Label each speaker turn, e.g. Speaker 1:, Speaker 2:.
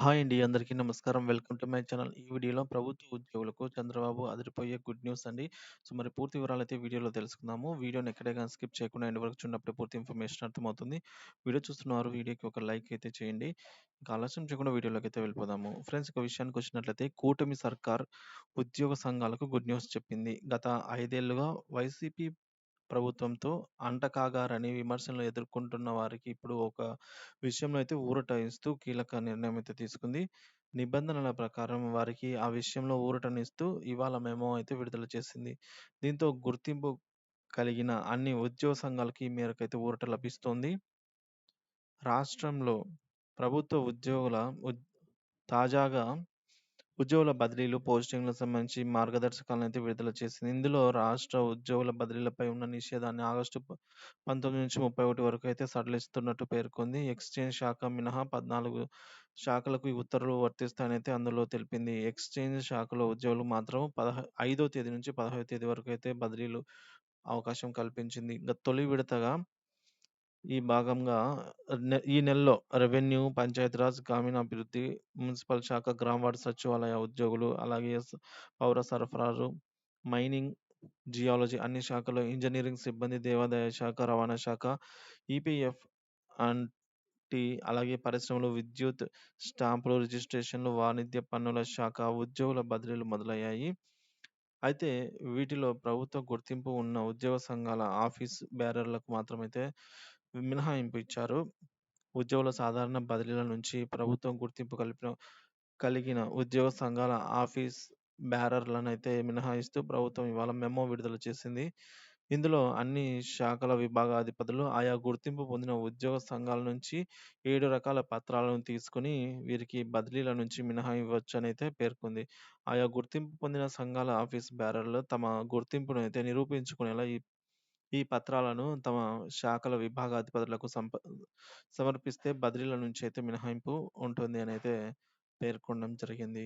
Speaker 1: Hi అండి. అందరికీ నమస్కారం. Welcome to my channel. ఈ వీడియోలో ప్రభుత్వ ఉద్యోగులకు చంద్రబాబు అదిరిపోయే గుడ్ న్యూస్ అండి. మరి పూర్తి వివరాలైతే వీడియోలో తెలుసుకుందాము. వీడియోని ఎక్కడ గాని స్కిప్ చేయకుండా ఎండ్ వరకు చూడనప్పుడే పూర్తి ఇన్ఫర్మేషన్ అర్థమవుతుంది. వీడియో చూస్తున్నవారు వీడియోకి ఒక లైక్ అయితే చేయండి. ఇంకా ఆలస్యం చేయకుండా వీడియోలోకైతే వెళ్ళిపోదాము. ఫ్రెండ్స్, ఇక విషయానికొచ్చినట్లయితే కూటమి సర్కార్ ఉద్యోగ సంఘాలకు గుడ్ న్యూస్ చెప్పింది. గత 5 ఏళ్లుగా వైసీపీ ప్రభుత్వంతో అంటకాగారని విమర్శలు ఎదుర్కొంటున్న వారికి ఇప్పుడు ఒక విషయంలో అయితే ఊరట ఇస్తూ కీలక నిర్ణయం అయితే తీసుకుంది. నిబంధనల ప్రకారం వారికి ఆ విషయంలో ఊరటనిస్తూ ఇవాళ మెమో అయితే విడుదల చేసింది. దీంతో గుర్తింపు కలిగిన అన్ని ఉద్యోగ సంఘాలకి ఈ మేరకైతే ఊరట లభిస్తోంది. రాష్ట్రంలో ప్రభుత్వ ఉద్యోగుల ఉద్ తాజాగా ఉద్యోగుల బదిలీలు, పోస్టింగ్‌లకు సంబంధించి మార్గదర్శకాలనైతే విడుదల చేసింది. ఇందులో రాష్ట్ర ఉద్యోగుల బదిలీలపై ఉన్న నిషేధాన్ని ఆగస్టు 19 నుంచి 31 వరకు అయితే సడలిస్తున్నట్టు పేర్కొంది. ఎక్స్‌చేంజ్ శాఖ మినహా 14 శాఖలకు ఈ ఉత్తర్వులు వర్తిస్తాయనైతే అందులో తెలిపింది. ఎక్స్‌చేంజ్ శాఖలో ఉద్యోగులకు మాత్రం 5వ తేదీ నుంచి 15వ తేదీ వరకు అయితే బదిలీలు అవకాశం కల్పించింది. ఇంక తొలి విడతగా ఈ భాగంగా ఈ నెలలో రెవెన్యూ, పంచాయతీరాజ్, గ్రామీణాభివృద్ధి, మున్సిపల్ శాఖ, గ్రామ వార్డు సచివాలయ ఉద్యోగులు, అలాగే పౌర సరఫరాలు, మైనింగ్, జియాలజీ అన్ని శాఖల్లో, ఇంజినీరింగ్ సిబ్బంది, దేవాదాయ శాఖ, రవాణా శాఖ, ఈపీఎఫ్ అండ్ అలాగే పరిశ్రమలు, విద్యుత్, స్టాంపులు, రిజిస్ట్రేషన్లు, వాణిజ్య పన్నుల శాఖ ఉద్యోగుల బదిలీలు మొదలయ్యాయి. అయితే వీటిలో ప్రభుత్వ గుర్తింపు ఉన్న ఉద్యోగ సంఘాల ఆఫీస్ బేరర్లకు మాత్రమైతే మినహాయింపు ఇచ్చారు. ఉద్యోగుల సాధారణ బదిలీల నుంచి ప్రభుత్వం గుర్తింపు కలిగిన ఉద్యోగ సంఘాల ఆఫీస్ బేరర్‌లనైతే మినహాయిస్తూ ప్రభుత్వం ఇవాళ మెమో విడుదల చేసింది. ఇందులో అన్ని శాఖల విభాగాధిపతులు ఆయా గుర్తింపు పొందిన ఉద్యోగ సంఘాల నుంచి 7 రకాల పత్రాలను తీసుకొని వీరికి బదిలీల నుంచి మినహాయించవచ్చనైతే పేర్కొంది. ఆయా గుర్తింపు పొందిన సంఘాల ఆఫీస్ బేరర్‌లు తమ గుర్తింపునైతే నిరూపించుకునేలా ఈ ఈ పత్రాలను తమ శాఖల విభాగాధిపతులకు సమర్పిస్తే బదిలీల నుంచి అయితే మినహాయింపు ఉంటుంది అనైతే పేర్కొనడం జరిగింది.